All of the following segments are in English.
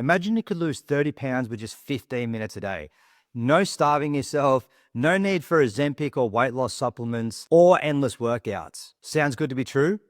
Imagine you could lose 30 pounds with just 15 minutes a day. No starving yourself, no need for Ozempic or weight loss supplements or endless workouts. Sounds good to be true?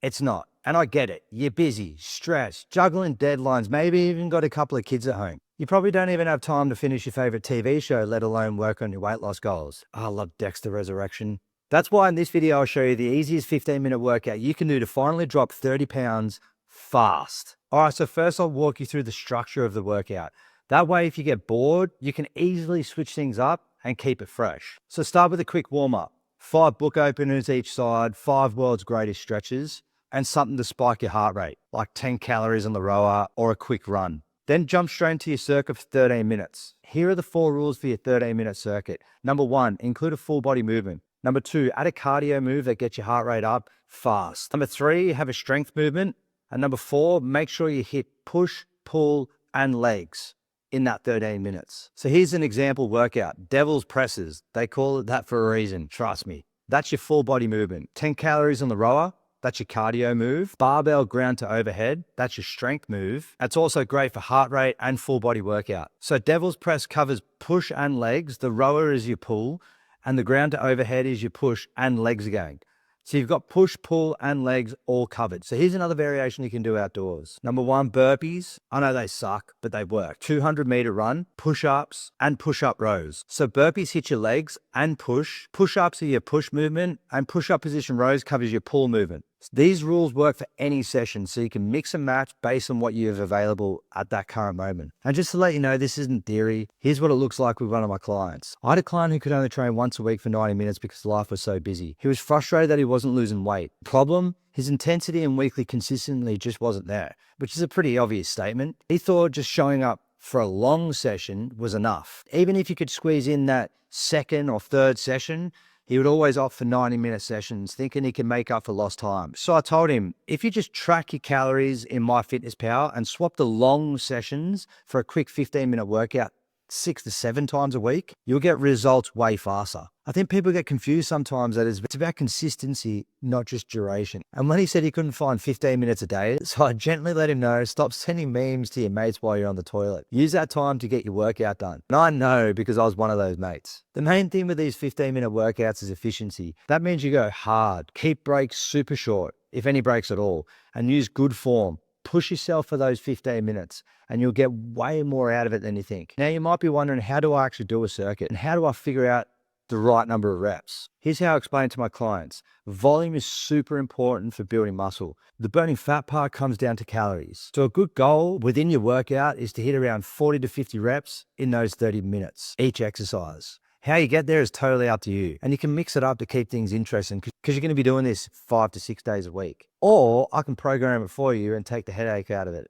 It's not. And I get it. You're busy, stressed, juggling deadlines, maybe even got a couple of kids at home. You probably don't even have time to finish your favorite TV show, let alone work on your weight loss goals. I love Dexter Resurrection. That's why in this video, I'll show you the easiest 15-minute workout you can do to finally drop 30 pounds fast. All right, so first I'll walk you through the structure of the workout. That way, if you get bored, you can easily switch things up and keep it fresh. So start with a quick warm-up. 5 book openers each side, 5 world's greatest stretches, and something to spike your heart rate, like 10 calories on the rower or a quick run. Then jump straight into your circuit for 13 minutes. Here are the 4 rules for your 13-minute circuit. Number 1, include a full body movement. Number 2, add a cardio move that gets your heart rate up fast. Number 3, have a strength movement. And number 4, make sure you hit push, pull, and legs in that 13 minutes. So here's an example workout, devil's presses. They call it that for a reason, trust me. That's your full body movement. 10 calories on the rower, that's your cardio move. Barbell ground to overhead, that's your strength move. That's also great for heart rate and full body workout. So devil's press covers push and legs, the rower is your pull, and the ground to overhead is your push and legs again. So you've got push, pull, and legs all covered. So here's another variation you can do outdoors. Number 1, burpees. I know they suck, but they work. 200-meter run, push-ups, and push-up rows. So burpees hit your legs and push. Push-ups are your push movement, and push-up position rows covers your pull movement. These rules work for any session, so you can mix and match based on what you have available at that current moment. And just to let you know, this isn't theory. Here's what it looks like with one of my clients. I had a client who could only train once a week for 90 minutes because life was so busy. He was frustrated that he wasn't losing weight. Problem? His intensity and weekly consistently just wasn't there, which is a pretty obvious statement. He thought just showing up for a long session was enough. Even if you could squeeze in that second or third session, he would always opt for 90-minute sessions, thinking he can make up for lost time. So I told him, if you just track your calories in MyFitnessPal and swap the long sessions for a quick 15-minute workout 6 to 7 times a week, you'll get results way faster. I think people get confused sometimes that it's about consistency, not just duration. And when he said he couldn't find 15 minutes a day, so I gently let him know, stop sending memes to your mates while you're on the toilet. Use that time to get your workout done. And I know because I was one of those mates. The main thing with these 15-minute workouts is efficiency. That means you go hard, keep breaks super short, if any breaks at all, and use good form. Push yourself for those 15 minutes and you'll get way more out of it than you think. Now you might be wondering, how do I actually do a circuit and how do I figure out the right number of reps? Here's how I explain it to my clients. Volume is super important for building muscle. The burning fat part comes down to calories. So a good goal within your workout is to hit around 40 to 50 reps in those 30 minutes, each exercise. How you get there is totally up to you. And you can mix it up to keep things interesting because you're going to be doing this 5 to 6 days a week. Or I can program it for you and take the headache out of it.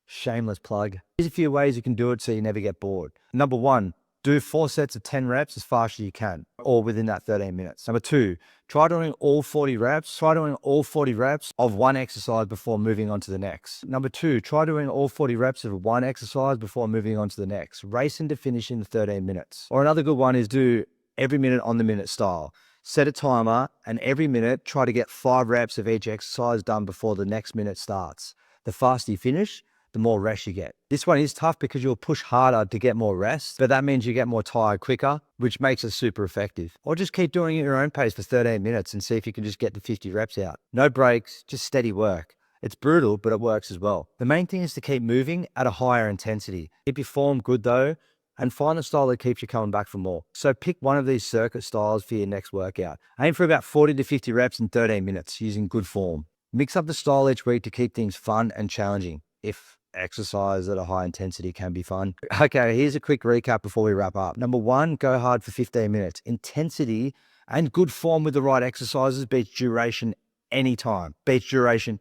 Shameless plug. Here's a few ways you can do it so you never get bored. Number 1, do 4 sets of 10 reps as fast as you can, or within that 13 minutes. Number 2, try doing all 40 reps. Try doing all 40 reps of one exercise before moving on to the next. Number 2, try doing all 40 reps of one exercise before moving on to the next. Racing to finish in 13 minutes. Or another good one is do every minute on the minute style. Set a timer and every minute try to get 5 reps of each exercise done before the next minute starts. The faster you finish, the more rest you get. This one is tough because you'll push harder to get more rest, but that means you get more tired quicker, which makes it super effective. Or just keep doing it at your own pace for 13 minutes and see if you can just get the 50 reps out. No breaks, just steady work. It's brutal, but it works as well. The main thing is to keep moving at a higher intensity. Keep your form good though, and find a style that keeps you coming back for more. So pick one of these circuit styles for your next workout. Aim for about 40 to 50 reps in 13 minutes using good form. Mix up the style each week to keep things fun and challenging, if exercise at a high intensity can be fun. Okay, here's a quick recap before we wrap up. Number 1, go hard for 15 minutes. Intensity and good form with the right exercises beats duration anytime. Beats duration.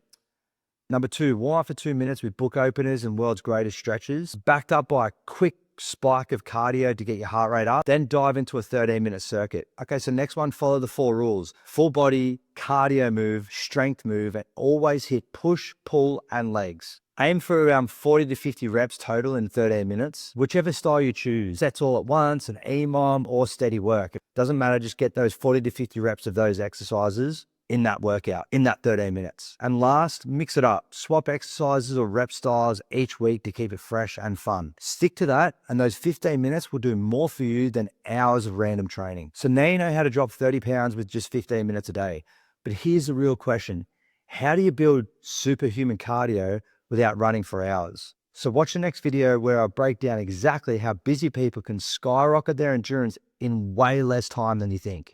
Number 2, warm up for 2 minutes with book openers and world's greatest stretches, backed up by a quick spike of cardio to get your heart rate up, then dive into a 13-minute circuit. Okay, so next one, follow the 4 rules. Full body, cardio move, strength move, and always hit push, pull, and legs. Aim for around 40 to 50 reps total in 13 minutes, whichever style you choose. Sets all at once, an EMOM, or steady work. It doesn't matter, just get those 40 to 50 reps of those exercises in that workout, in that 13 minutes. And last, mix it up. Swap exercises or rep styles each week to keep it fresh and fun. Stick to that, and those 15 minutes will do more for you than hours of random training. So now you know how to drop 30 pounds with just 15 minutes a day. But here's the real question. How do you build superhuman cardio without running for hours? So watch the next video where I break down exactly how busy people can skyrocket their endurance in way less time than you think.